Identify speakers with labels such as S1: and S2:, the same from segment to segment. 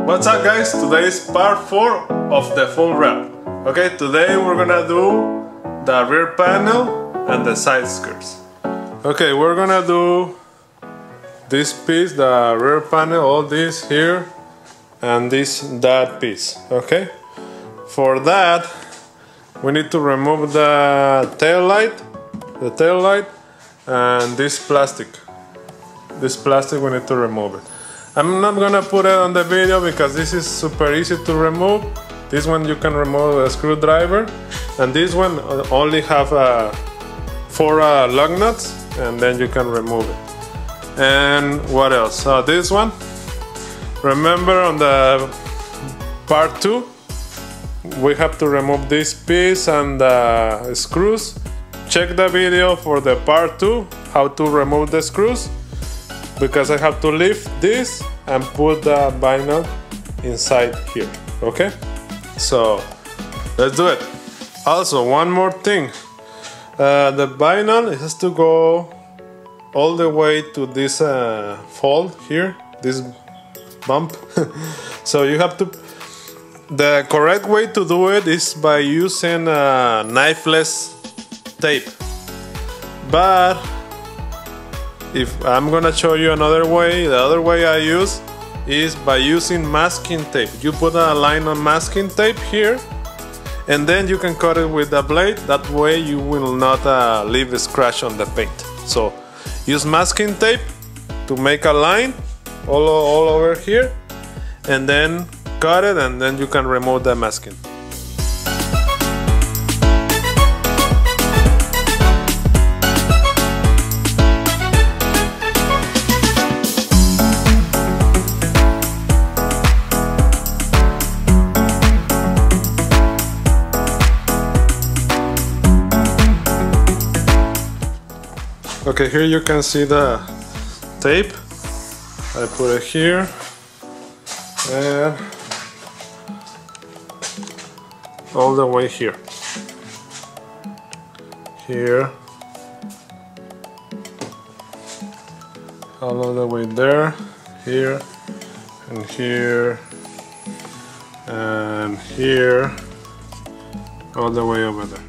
S1: What's up guys? Today is part 4 of the full wrap. Okay, today we're gonna do the rear panel and the side skirts. Okay, we're gonna do this piece, the rear panel, all this here, and that piece. Okay, for that we need to remove the tail light, and this plastic we need to remove it. I'm not gonna put it on the video because this is super easy to remove. This one you can remove a screwdriver, and this one only have 4 lug nuts, and then you can remove it. And what else? This one, remember on the part 2 we have to remove this piece and the screws. Check the video for the part 2 how to remove the screws, because I have to lift this and put the vinyl inside here. Okay, so let's do it. Also, one more thing, the vinyl has to go all the way to this fold here, this bump. So you have to, the correct way to do it is by using knifeless tape, but if I'm gonna show you another way, the other way I use is by using masking tape. You put a line on masking tape here, and then you can cut it with the blade. That way you will not leave a scratch on the paint. So use masking tape to make a line all over here, and then cut it, and then you can remove the masking. Okay, here you can see the tape. I put it here, and all the way here, all the way there, here, and here, and here, all the way over there.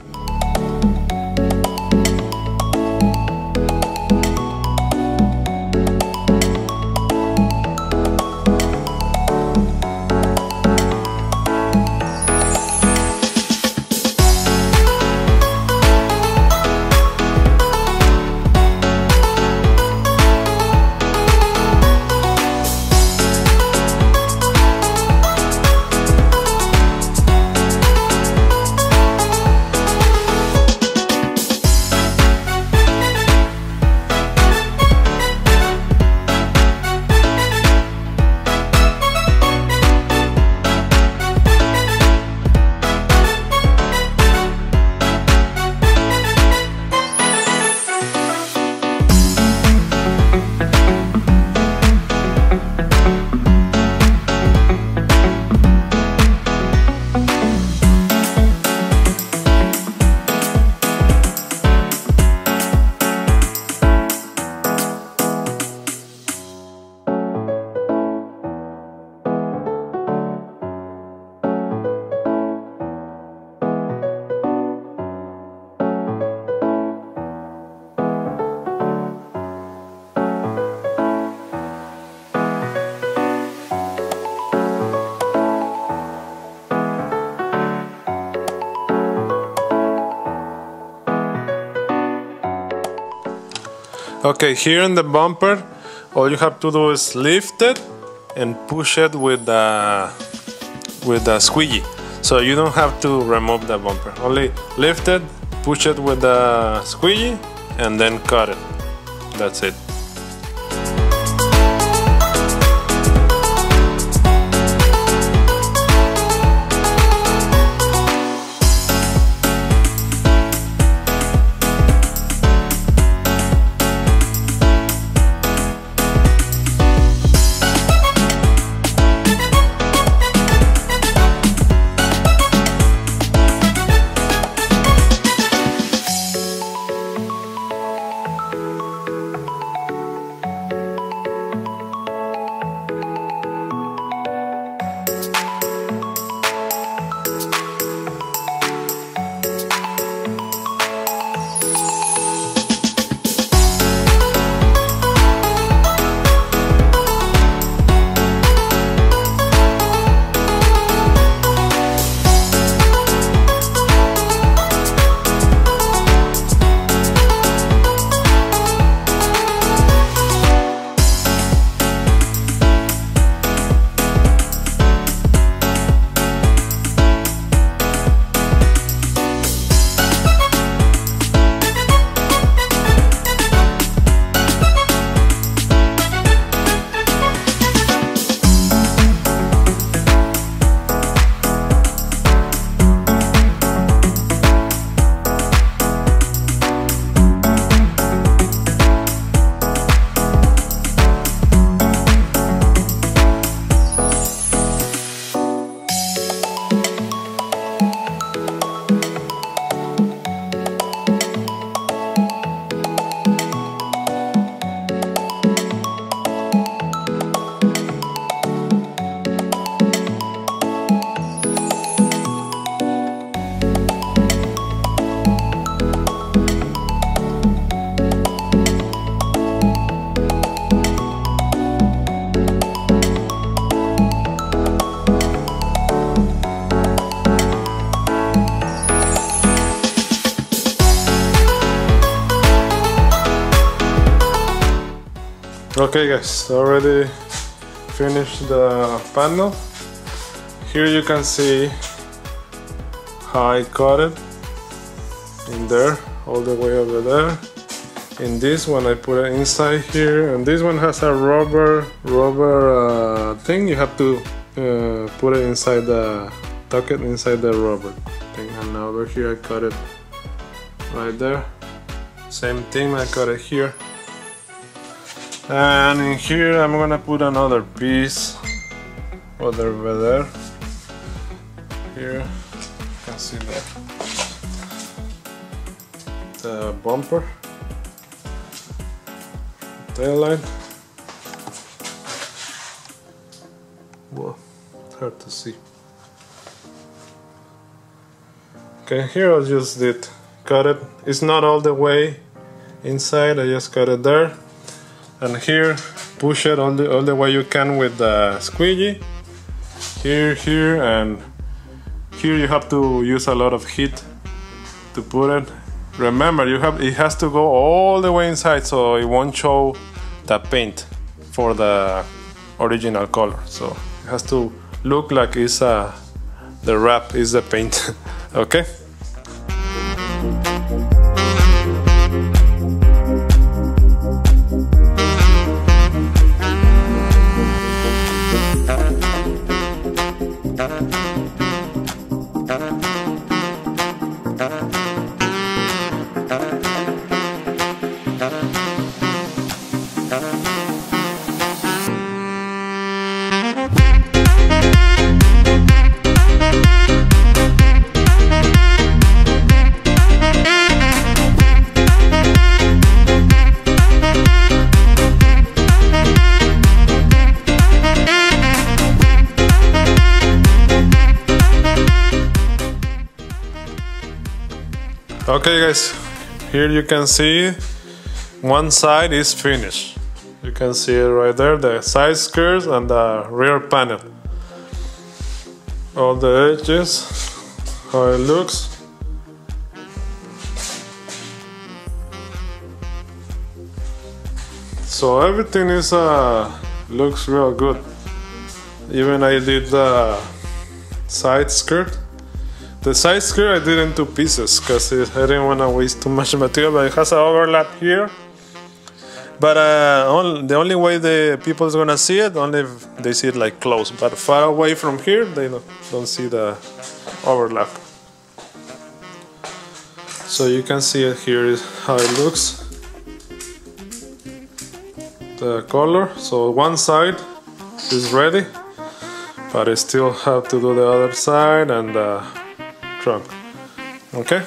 S1: Okay, here in the bumper, all you have to do is lift it and push it with the squeegee. So you don't have to remove the bumper. Only lift it, push it with the squeegee, and then cut it. That's it. Okay guys, already finished the panel. Here you can see how I cut it in there, all the way over there. In this one I put it inside here, and this one has a rubber thing. You have to put it inside the, tuck it inside the rubber thing. And over here I cut it right there. Same thing, I cut it here. And in here I'm gonna put another piece over there. Here you can see the bumper, tail light. Whoa, it's hard to see. Okay, here I just did cut it. It's not all the way inside, I just cut it there. And here, push it all the way you can with the squeegee. Here, and here you have to use a lot of heat to put it. Remember, it has to go all the way inside, so it won't show the paint for the original color. So it has to look like it's the wrap is the paint. Okay. Okay guys, here you can see one side is finished. You can see it right there, the side skirts and the rear panel. All the edges, how it looks. So everything is looks real good. Even I did the side skirt. The side skirt I did in two pieces because I didn't want to waste too much material, but it has an overlap here. But the only way the people is gonna see it, only if they see it like close. But far away from here, they don't see the overlap. So you can see it here is how it looks. The color. So one side is ready, but I still have to do the other side and the trunk. Okay.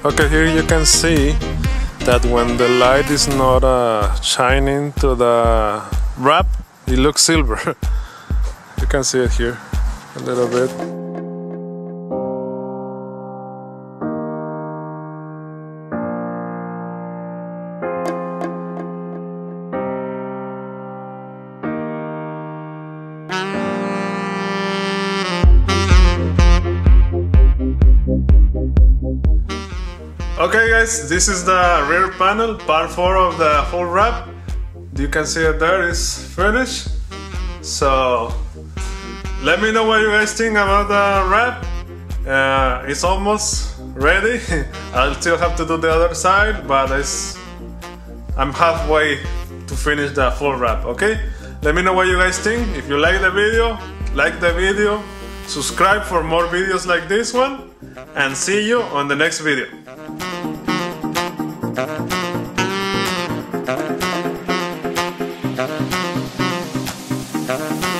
S1: Okay, here you can see that when the light is not shining to the wrap, it looks silver. You can see it here a little bit. Okay guys, this is the rear panel, part 4 of the whole wrap. You can see it there, is finished. So let me know what you guys think about the wrap. It's almost ready. I'll still have to do the other side, but I'm halfway to finish the full wrap, okay? Let me know what you guys think. If you like the video, subscribe for more videos like this one, and see you on the next video.
S2: Thank you.